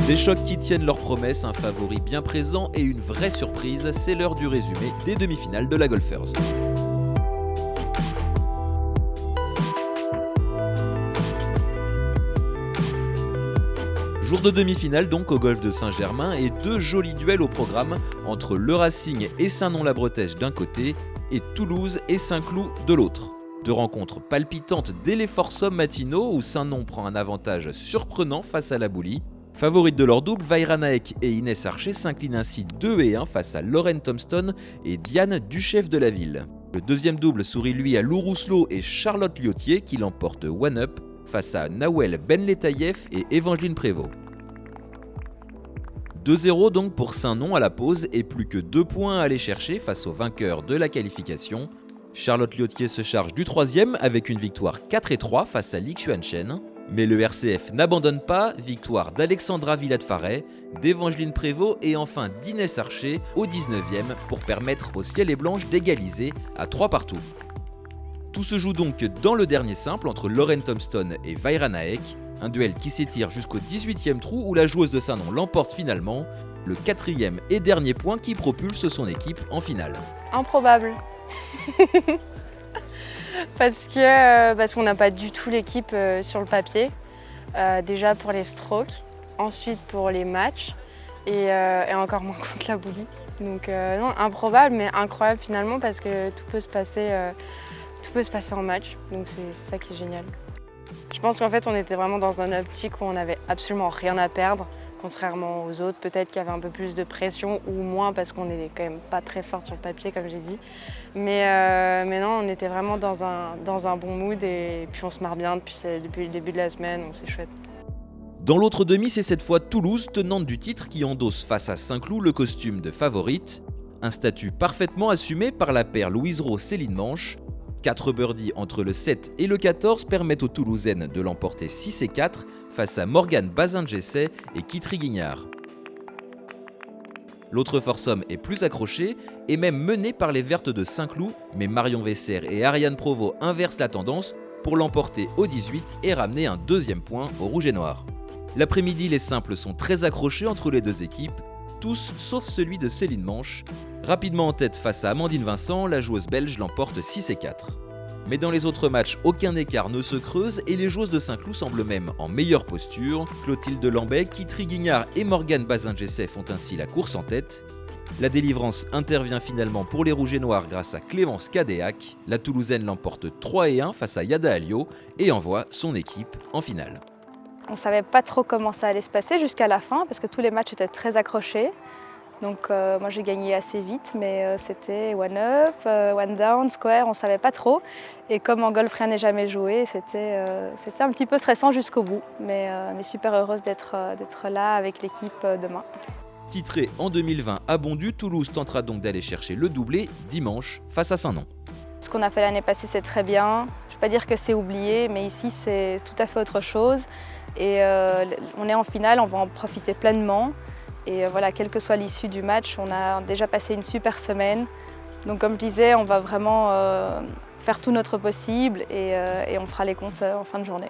Des chocs qui tiennent leurs promesses, un favori bien présent et une vraie surprise, c'est l'heure du résumé des demi-finales de la Golfers. Jour de demi-finale donc au golf de Saint-Germain et deux jolis duels au programme entre le Racing et Saint-Nom-la-Bretèche d'un côté et Toulouse et Saint-Cloud de l'autre. Deux rencontres palpitantes dès les forts sommes matinaux où Saint-Nom prend un avantage surprenant face à la Boulie. Favorites de leur double, Vairanaek et Inès Archer s'inclinent ainsi 2-1 face à Lauren Thompson et Diane Duchef de la Ville. Le deuxième double sourit lui à Lou Rousselot et Charlotte Liotier qui l'emportent one-up face à Nawel Benletaïef et Évangeline Prévost. 2-0 donc pour Saint-Nom à la pause et plus que 2 points à aller chercher face au vainqueur de la qualification. Charlotte Liotier se charge du troisième avec une victoire 4-3 face à Li Xuanchen. Mais le RCF n'abandonne pas, victoire d'Alexandra Villat-Faret, d'Évangeline Prévost et enfin d'Inès Archer au 19e pour permettre au Ciel et Blanche d'égaliser à 3 partout. Tout se joue donc dans le dernier simple entre Lauren Thompson et Vairanaek, un duel qui s'étire jusqu'au 18e trou où la joueuse de Saint-Nom l'emporte finalement, le 4e et dernier point qui propulse son équipe en finale. Improbable. Parce qu'on n'a pas du tout l'équipe sur le papier. Déjà pour les strokes, ensuite pour les matchs et encore moins contre la Boulie. Donc non, improbable mais incroyable finalement parce que tout peut se passer en match. Donc c'est ça qui est génial. Je pense qu'en fait on était vraiment dans un optique où on n'avait absolument rien à perdre. Contrairement aux autres, peut-être qu'il y avait un peu plus de pression ou moins parce qu'on n'est quand même pas très fort sur le papier comme j'ai dit. Mais non, on était vraiment dans un bon mood et puis on se marre bien depuis le début de la semaine, donc c'est chouette. Dans l'autre demi, c'est cette fois Toulouse, tenante du titre, qui endosse face à Saint-Cloud le costume de favorite. Un statut parfaitement assumé par la paire Louise Rowe-Céline Manche. 4 birdies entre le 7 et le 14 permettent aux Toulousaines de l'emporter 6-4 face à Morgane Bazin-Jessé et Kitry Guignard. L'autre foursome est plus accroché et même mené par les Vertes de Saint-Cloud, mais Marion Vesser et Ariane Provost inversent la tendance pour l'emporter au 18 et ramener un deuxième point au rouge et noir. L'après-midi, les simples sont très accrochés entre les deux équipes, tous sauf celui de Céline Manche. Rapidement en tête face à Amandine Vincent, la joueuse belge l'emporte 6-4. Mais dans les autres matchs, aucun écart ne se creuse et les joueuses de Saint-Cloud semblent même en meilleure posture. Clotilde Lambet, Kitry Guignard et Morgane Bazin-Jessé font ainsi la course en tête. La délivrance intervient finalement pour les Rouges et Noirs grâce à Clémence Cadéac. La Toulousaine l'emporte 3-1 face à Yada Alliot et envoie son équipe en finale. On ne savait pas trop comment ça allait se passer jusqu'à la fin parce que tous les matchs étaient très accrochés. Donc moi j'ai gagné assez vite, mais c'était one up, one down, square, on ne savait pas trop. Et comme en golf rien n'est jamais joué, c'était un petit peu stressant jusqu'au bout. Mais super heureuse d'être là avec l'équipe demain. Titré en 2020 à Bondu, Toulouse tentera donc d'aller chercher le doublé dimanche face à Saint-Nom. Ce qu'on a fait l'année passée c'est très bien. Je ne vais pas dire que c'est oublié, mais ici c'est tout à fait autre chose. Et on est en finale, on va en profiter pleinement. Et voilà, quelle que soit l'issue du match, on a déjà passé une super semaine. Donc comme je disais, on va vraiment faire tout notre possible et on fera les comptes en fin de journée.